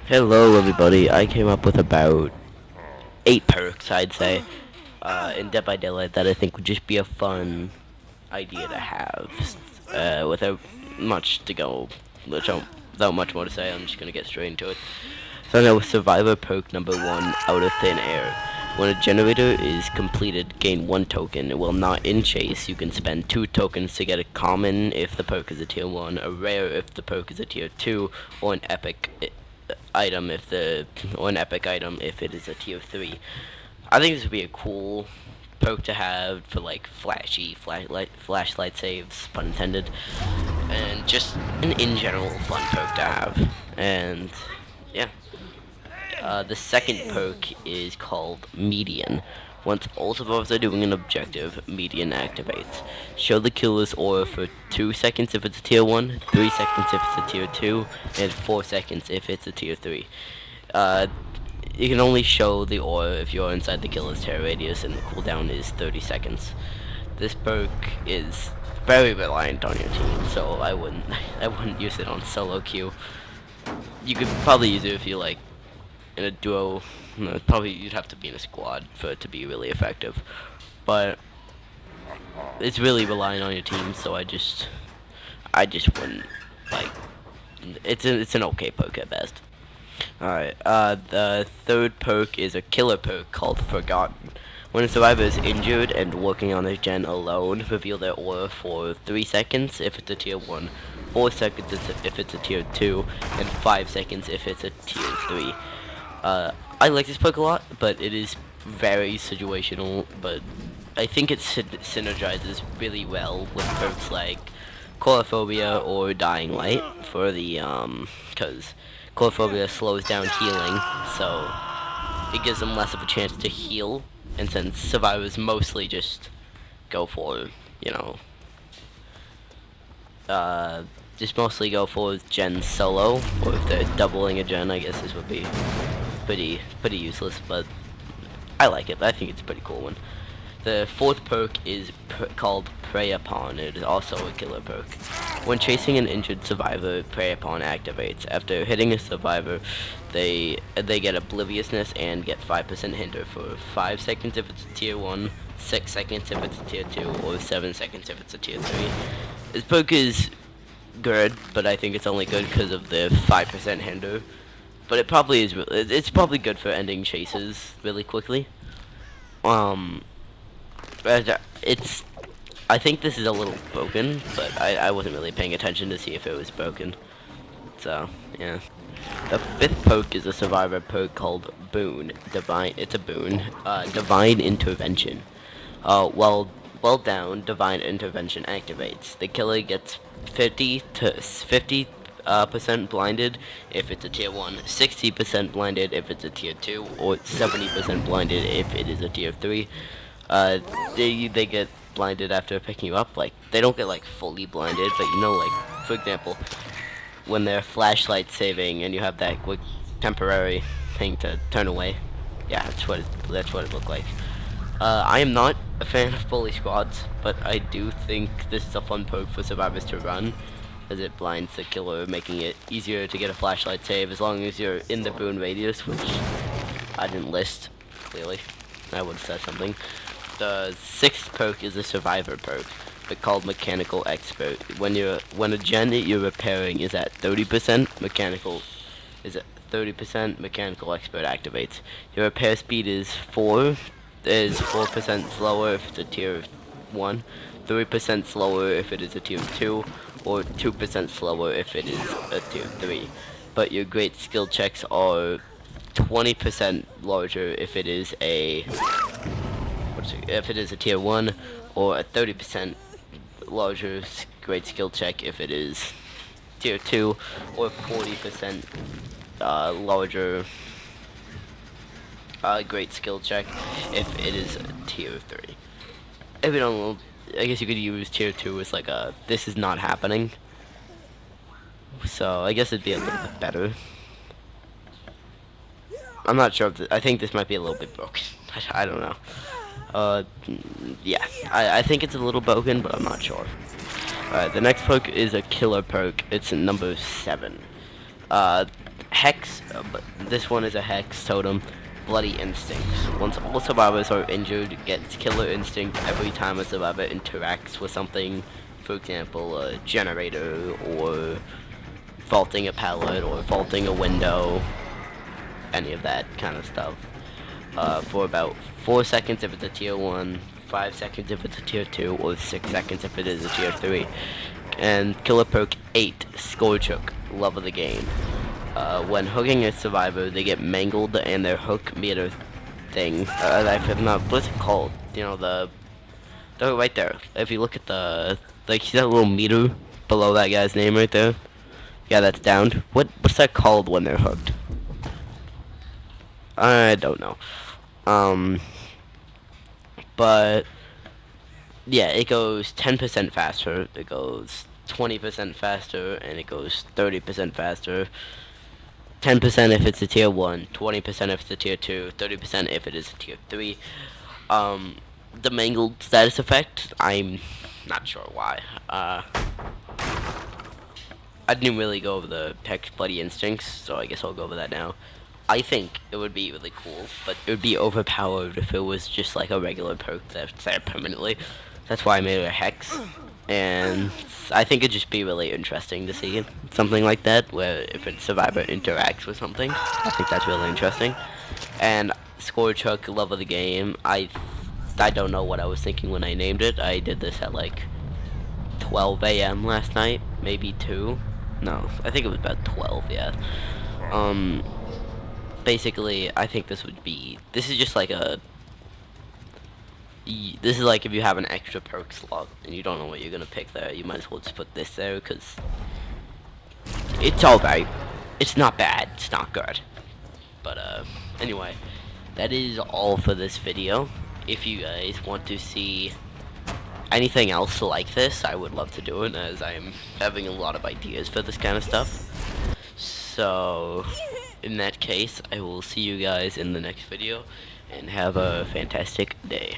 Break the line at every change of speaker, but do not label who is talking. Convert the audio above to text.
Hello everybody, I came up with about 8 perks, I'd say, in Dead by Daylight that I think would just be a fun idea to have. Without much to go, without much more to say, I'm just gonna get straight into it. So now with Survivor perk number 1, Out of Thin Air. When a generator is completed, gain 1 token. While not in chase, you can spend 2 tokens to get a common if the perk is a tier 1, a rare if the perk is a tier 2, or an epic item or an epic item if it is a tier 3. I think this would be a cool perk to have for like flashy flashlight saves, pun intended, and just an in general fun perk to have. And yeah. The second perk is called Median. Once all survivors are doing an objective, Median activates. Show the killer's aura for 2 seconds if it's a tier 1, 3 seconds if it's a tier 2, and 4 seconds if it's a tier 3. Uh, you can only show the aura if you're inside the killer's terror radius, and the cooldown is 30 seconds. This perk is very reliant on your team, so I wouldn't I wouldn't use it on solo queue. You could probably use it if you like in a duo. No, probably you'd have to be in a squad for it to be really effective. But it's really relying on your team, so I just wouldn't like. It's an okay perk at best. Alright, the third perk is a killer perk called Forgotten. When a survivor is injured and working on their gen alone, reveal their aura for 3 seconds if it's a tier 1, 4 seconds if it's a tier 2, and 5 seconds if it's a tier 3. I like this perk a lot, but it is very situational, but I think it synergizes really well with perks like Coulrophobia or Dying Light for the, because Coulrophobia slows down healing, so it gives them less of a chance to heal, and since survivors mostly just go for, you know, just mostly go for gen solo, or if they're doubling a gen, I guess this would be pretty useless, but I like it. I think it's a pretty cool one. The fourth perk is called Prey Upon. It is also a killer perk. When chasing an injured survivor, Prey Upon activates. After hitting a survivor, they get Obliviousness and get 5% hinder for 5 seconds if it's a tier 1, 6 seconds if it's a tier 2, or 7 seconds if it's a tier 3. This perk is good, but I think it's only good because of the 5% hinder. But it probably is. It's probably good for ending chases really quickly. But it's. I think this is a little broken, but I wasn't really paying attention to see if it was broken. So yeah. The fifth perk is a survivor perk called Boon. Divine. It's a boon. Divine Intervention. Well down, Divine Intervention activates. The killer gets 50 percent blinded if it's a tier 1, 60% blinded if it's a tier 2, or 70% blinded if it is a tier 3. They get blinded after picking you up. Like, they don't get like fully blinded, but you know, like, for example, when they're flashlight saving and you have that quick temporary thing to turn away. Yeah, that's what it looked like. I am not a fan of bully squads, but I do think this is a fun perk for survivors to run, as it blinds the killer, making it easier to get a flashlight save as long as you're in the boon radius, which I didn't list, clearly. I would have said something. The sixth perk is a survivor perk, but called Mechanical Expert. When a gen that you're repairing is at 30%, Mechanical Expert activates. Your repair speed is 4% slower if it's a tier 1, 3% slower if it is a tier 2, or 2% slower if it is a tier 3. But your great skill checks are 20% larger if it is a tier 1, or a 30% larger great skill check if it is tier 2, or 40% larger great skill check if it is a tier 3. If you don't know, I guess you could use tier 2 as like a this is not happening. So I guess it'd be a little bit better. I'm not sure if I think this might be a little bit broken. I don't know. Yeah, I think it's a little broken, but I'm not sure. Alright, the next perk is a killer perk. It's number 7. Hex, but this one is a Hex totem. Bloody Instincts. Once all survivors are injured, gets Killer Instinct every time a survivor interacts with something. For example, a generator, or vaulting a pallet, or vaulting a window. Any of that kind of stuff. For about 4 seconds if it's a tier 1, 5 seconds if it's a tier 2, or 6 seconds if it is a tier 3. And Killer Perk 8, Scorch Hook, love of the game. When hooking a survivor, they get mangled and their hook meter thing, what's it called? You know, the right there. If you look at like, see that little meter below that guy's name right there? Yeah, that's downed. What's that called when they're hooked? I don't know. But yeah, it goes 10% faster, it goes 20% faster, and it goes 30% faster. 10% if it's a tier 1, 20% if it's a tier 2, 30% if it is a tier 3. The mangled status effect, I'm not sure why. I didn't really go over the Hex Bloody Instincts, so I guess I'll go over that now. I think it would be really cool, but it would be overpowered if it was just like a regular perk that's there permanently. That's why I made it a Hex. And I think it'd just be really interesting to see something like that, where if a survivor interacts with something. I think that's really interesting. And Scorch Hook, love of the game. I don't know what I was thinking when I named it. I did this at like 12 a.m. last night, maybe 2. No, I think it was about 12, yeah. Basically, I think this is just like this is like if you have an extra perk slot and you don't know what you're gonna pick there, you might as well just put this there, because it's alright. It's not bad, it's not good. But anyway, that is all for this video. If you guys want to see anything else like this, I would love to do it, as I'm having a lot of ideas for this kind of stuff. So in that case, I will see you guys in the next video, and have a fantastic day.